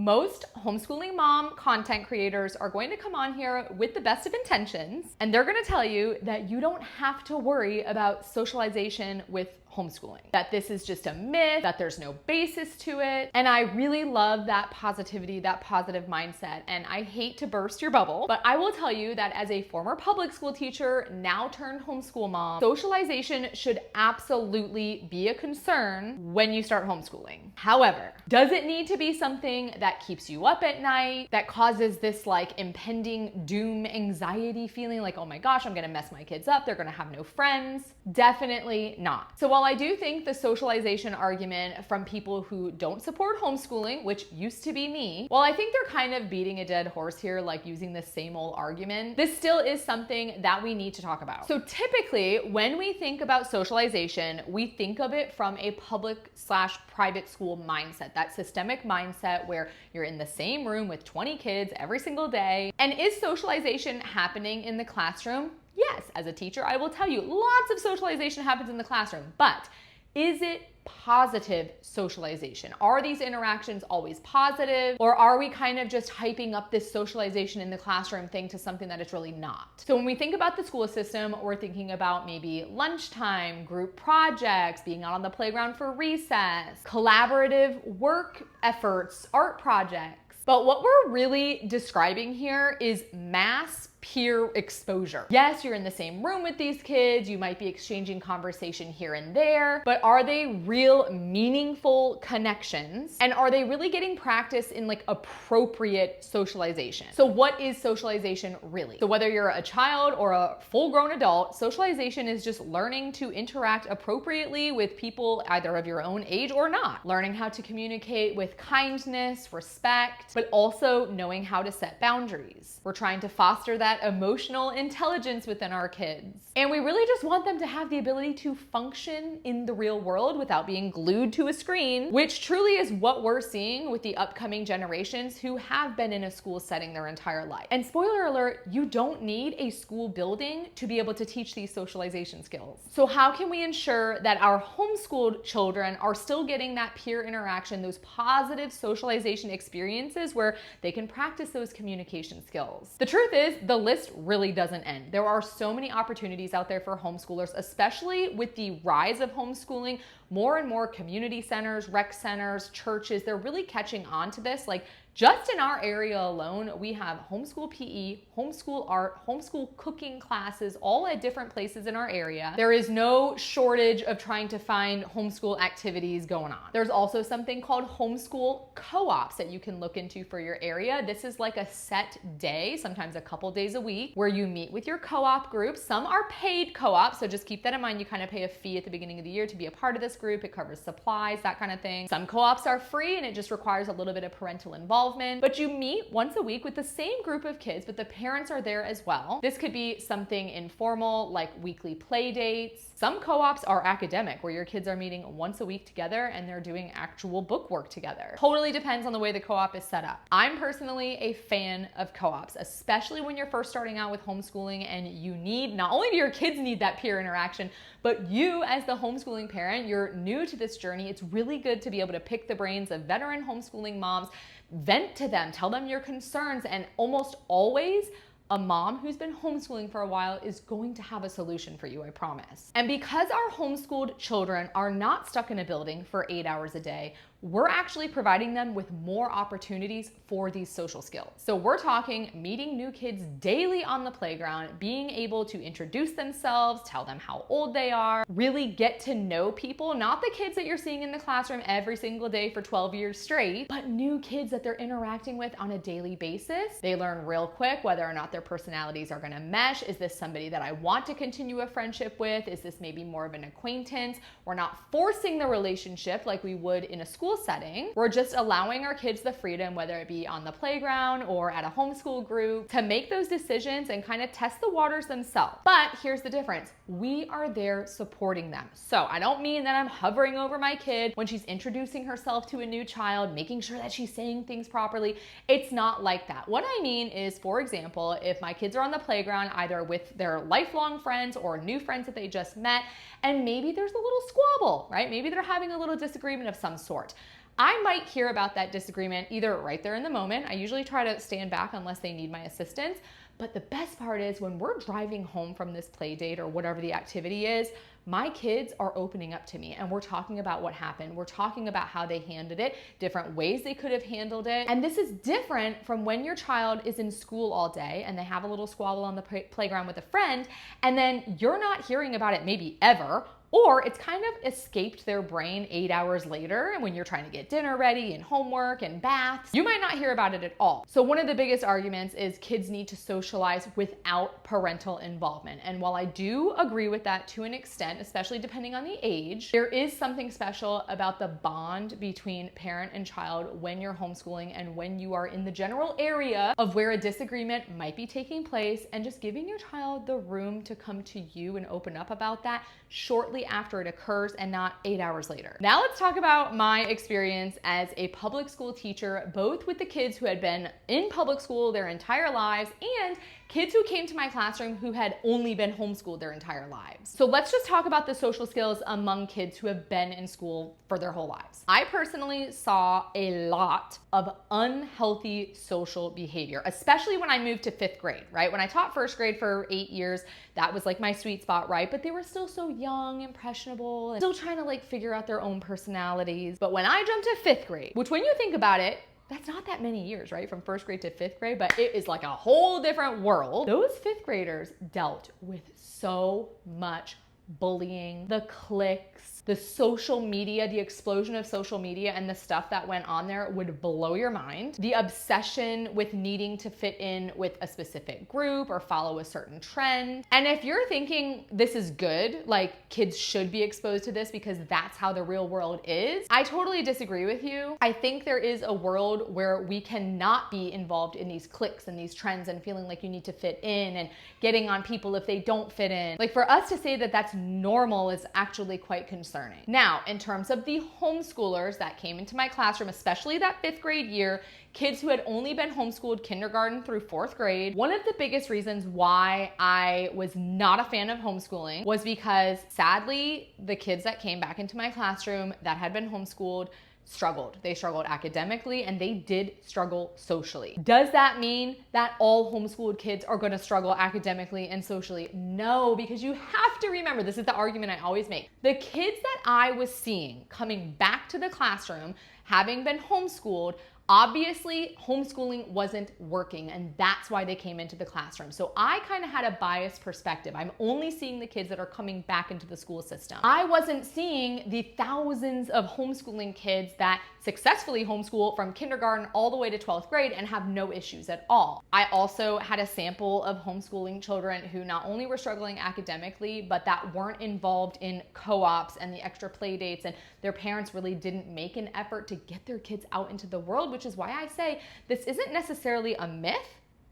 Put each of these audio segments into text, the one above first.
Most homeschooling mom content creators are going to come on here with the best of intentions, and they're going to tell you that you don't have to worry about socialization with homeschooling, that this is just a myth, that there's no basis to it. And I really love that positivity, that positive mindset. And I hate to burst your bubble, but I will tell you that as a former public school teacher, now turned homeschool mom, socialization should absolutely be a concern when you start homeschooling. However, does it need to be something that keeps you up at night, that causes this like impending doom anxiety feeling like, oh my gosh, I'm gonna mess my kids up, they're gonna have no friends? Definitely not. So while I do think the socialization argument from people who don't support homeschooling, which used to be me, while I think they're kind of beating a dead horse here, like using the same old argument, this still is something that we need to talk about. So typically, when we think about socialization, we think of it from a public/private school mindset, that systemic mindset where you're in the same room with 20 kids every single day. And is socialization happening in the classroom? Yes, as a teacher, I will tell you, lots of socialization happens in the classroom, but is it positive socialization? Are these interactions always positive, or are we kind of just hyping up this socialization in the classroom thing to something that it's really not? So when we think about the school system, we're thinking about maybe lunchtime, group projects, being out on the playground for recess, collaborative work efforts, art projects. But what we're really describing here is mass peer exposure. Yes, you're in the same room with these kids, you might be exchanging conversation here and there, but are they real meaningful connections? And are they really getting practice in like appropriate socialization? So what is socialization really? So whether you're a child or a full-grown adult, socialization is just learning to interact appropriately with people either of your own age or not. Learning how to communicate with kindness, respect, but also knowing how to set boundaries. We're trying to foster that emotional intelligence within our kids. And we really just want them to have the ability to function in the real world without being glued to a screen, which truly is what we're seeing with the upcoming generations who have been in a school setting their entire life. And spoiler alert, you don't need a school building to be able to teach these socialization skills. So how can we ensure that our homeschooled children are still getting that peer interaction, those positive socialization experiences where they can practice those communication skills? The truth is, the list really doesn't end. There are so many opportunities out there for homeschoolers, especially with the rise of homeschooling. More and more community centers, rec centers, churches, they're really catching on to this. Like just in our area alone, we have homeschool PE, homeschool art, homeschool cooking classes, all at different places in our area. There is no shortage of trying to find homeschool activities going on. There's also something called homeschool co-ops that you can look into for your area. This is like a set day, sometimes a couple days a week, where you meet with your co-op group. Some are paid co-ops, so just keep that in mind. You kind of pay a fee at the beginning of the year to be a part of this group. It covers supplies, that kind of thing. Some co-ops are free and it just requires a little bit of parental involvement, but you meet once a week with the same group of kids, but the parents are there as well. This could be something informal like weekly play dates. Some co-ops are academic where your kids are meeting once a week together and they're doing actual book work together. Totally depends on the way the co-op is set up. I'm personally a fan of co-ops, especially when you're first starting out with homeschooling and you need, not only do your kids need that peer interaction, but you as the homeschooling parent, you're new to this journey. It's really good to be able to pick the brains of veteran homeschooling moms, vent to them, tell them your concerns, and almost always a mom who's been homeschooling for a while is going to have a solution for you, I promise. And because our homeschooled children are not stuck in a building for 8 hours a day, we're actually providing them with more opportunities for these social skills. So we're talking meeting new kids daily on the playground, being able to introduce themselves, tell them how old they are, really get to know people, not the kids that you're seeing in the classroom every single day for 12 years straight, but new kids that they're interacting with on a daily basis. They learn real quick whether or not their personalities are gonna mesh. Is this somebody that I want to continue a friendship with? Is this maybe more of an acquaintance? We're not forcing the relationship like we would in a school setting. We're just allowing our kids the freedom, whether it be on the playground or at a homeschool group, to make those decisions and kind of test the waters themselves. But here's the difference. We are there supporting them. So I don't mean that I'm hovering over my kid when she's introducing herself to a new child, making sure that she's saying things properly. It's not like that. What I mean is, for example, if my kids are on the playground, either with their lifelong friends or new friends that they just met, and maybe there's a little squabble, right? Maybe they're having a little disagreement of some sort. I might hear about that disagreement either right there in the moment. I usually try to stand back unless they need my assistance. But the best part is when we're driving home from this play date or whatever the activity is, my kids are opening up to me and we're talking about what happened. We're talking about how they handled it, different ways they could have handled it. And this is different from when your child is in school all day and they have a little squabble on the playground with a friend, and then you're not hearing about it maybe ever, or it's kind of escaped their brain 8 hours later, and when you're trying to get dinner ready and homework and baths, you might not hear about it at all. So one of the biggest arguments is kids need to socialize without parental involvement. And while I do agree with that to an extent, especially depending on the age, there is something special about the bond between parent and child when you're homeschooling and when you are in the general area of where a disagreement might be taking place, and just giving your child the room to come to you and open up about that shortly after it occurs and not 8 hours later. Now let's talk about my experience as a public school teacher, both with the kids who had been in public school their entire lives and kids who came to my classroom who had only been homeschooled their entire lives. So let's just talk about the social skills among kids who have been in school for their whole lives. I personally saw a lot of unhealthy social behavior, especially when I moved to 5th grade, right? When I taught 1st grade for 8 years, that was like my sweet spot, right? But they were still so young, impressionable, and still trying to like figure out their own personalities. But when I jumped to 5th grade, which when you think about it, that's not that many years, right? From 1st grade to 5th grade, but it is like a whole different world. Those 5th graders dealt with so much bullying, the cliques, the social media, the explosion of social media and the stuff that went on there would blow your mind. The obsession with needing to fit in with a specific group or follow a certain trend. And if you're thinking this is good, like kids should be exposed to this because that's how the real world is, I totally disagree with you. I think there is a world where we cannot be involved in these cliques and these trends and feeling like you need to fit in and getting on people if they don't fit in. Like for us to say that that's normal is actually quite concerning. Now, in terms of the homeschoolers that came into my classroom, especially that 5th grade year, kids who had only been homeschooled kindergarten through 4th grade, one of the biggest reasons why I was not a fan of homeschooling was because sadly, the kids that came back into my classroom that had been homeschooled struggled. They struggled academically and they did struggle socially. Does that mean that all homeschooled kids are going to struggle academically and socially? No, because you have to remember, this is the argument I always make. The kids that I was seeing coming back to the classroom, having been homeschooled, obviously homeschooling wasn't working, and that's why they came into the classroom. So I kind of had a biased perspective. I'm only seeing the kids that are coming back into the school system. I wasn't seeing the thousands of homeschooling kids that successfully homeschool from kindergarten all the way to 12th grade and have no issues at all. I also had a sample of homeschooling children who not only were struggling academically, but that weren't involved in co-ops and the extra play dates, and their parents really didn't make an effort to get their kids out into the world, which is why I say this isn't necessarily a myth,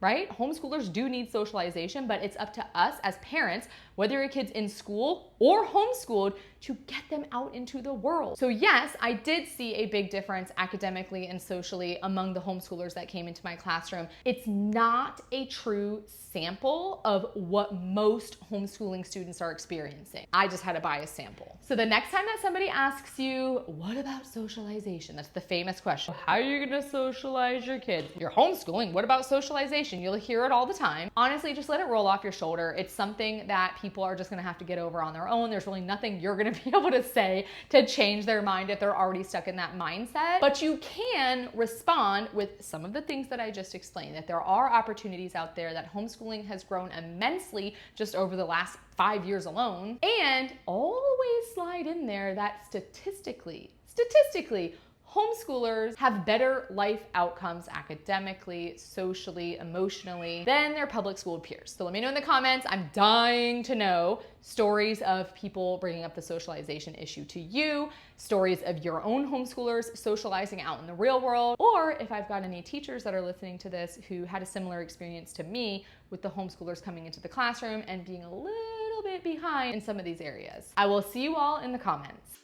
right? Homeschoolers do need socialization, but it's up to us as parents, whether your kid's in school or homeschooled, to get them out into the world. So yes, I did see a big difference academically and socially among the homeschoolers that came into my classroom. It's not a true sample of what most homeschooling students are experiencing. I just had a biased sample. So the next time that somebody asks you, what about socialization? That's the famous question. How are you gonna socialize your kids? You're homeschooling, what about socialization? You'll hear it all the time. Honestly, just let it roll off your shoulder. It's something that people are just gonna have to get over on their own. There's really nothing you're gonna be able to say to change their mind if they're already stuck in that mindset. But you can respond with some of the things that I just explained, that there are opportunities out there, that homeschooling has grown immensely just over the last 5 years alone, and always slide in there that statistically, homeschoolers have better life outcomes academically, socially, emotionally than their public school peers. So let me know in the comments. I'm dying to know stories of people bringing up the socialization issue to you, stories of your own homeschoolers socializing out in the real world, or if I've got any teachers that are listening to this who had a similar experience to me with the homeschoolers coming into the classroom and being a little bit behind in some of these areas. I will see you all in the comments.